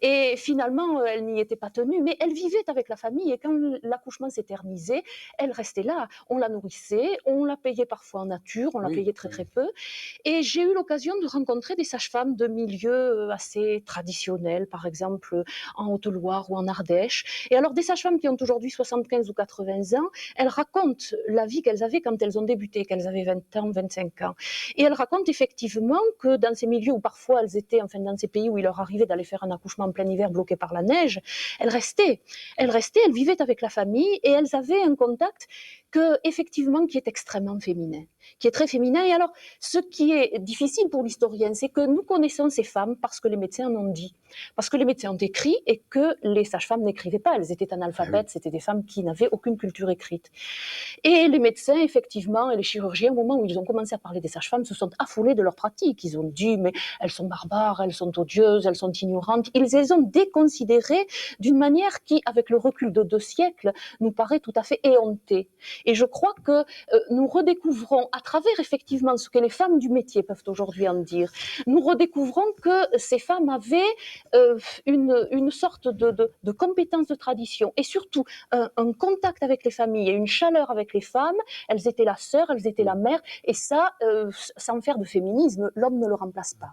Et finalement, elle n'y était pas tenue, mais elle vivait avec la famille et quand l'accouchement s'éternisait, elle restait là. On la nourrissait, on la payait parfois en nature, on la Oui, payait très, oui. très peu et j'ai eu l'occasion de rencontrer des sages-femmes de milieux, assez traditionnels, par exemple, en Haute-Loire ou en Ardèche. Et alors des sages-femmes qui ont aujourd'hui 75 ou 80 ans, elles racontent la vie qu'elles avaient quand elles ont débuté, qu'elles avaient 20 ans, 25 ans. Et elles racontent effectivement que dans ces milieux où parfois elles étaient, enfin dans ces pays où il leur arrivait d'aller faire un accouchement en plein hiver bloqué par la neige, elles restaient. Elles restaient, elles vivaient avec la famille et elles avaient un contact effectivement qui est extrêmement féminin, qui est très féminin. Et alors, ce qui est difficile pour l'historien, c'est que nous connaissons ces femmes parce que les médecins en ont dit, parce que les médecins ont écrit et que les sages-femmes n'écrivaient pas. Elles étaient Ah oui. analphabètes, c'était des femmes qui n'avaient aucune culture écrite. Et les médecins, effectivement, et les chirurgiens, au moment où ils ont commencé à parler des sages-femmes, se sont affolés de leur pratique. Ils ont dit, mais elles sont barbares, elles sont odieuses, elles sont ignorantes. Ils les ont déconsidérées d'une manière qui, avec le recul de 2 siècles, nous paraît tout à fait éhontée. Et je crois que nous redécouvrons, à travers effectivement ce que les femmes du métier peuvent aujourd'hui en dire, nous redécouvrons que ces femmes avaient une sorte de compétence de tradition et surtout un contact avec les familles et une chaleur avec les femmes. Elles étaient la sœur, elles étaient la Mmh. mère, et ça, sans faire de féminisme, l'homme ne le remplace pas.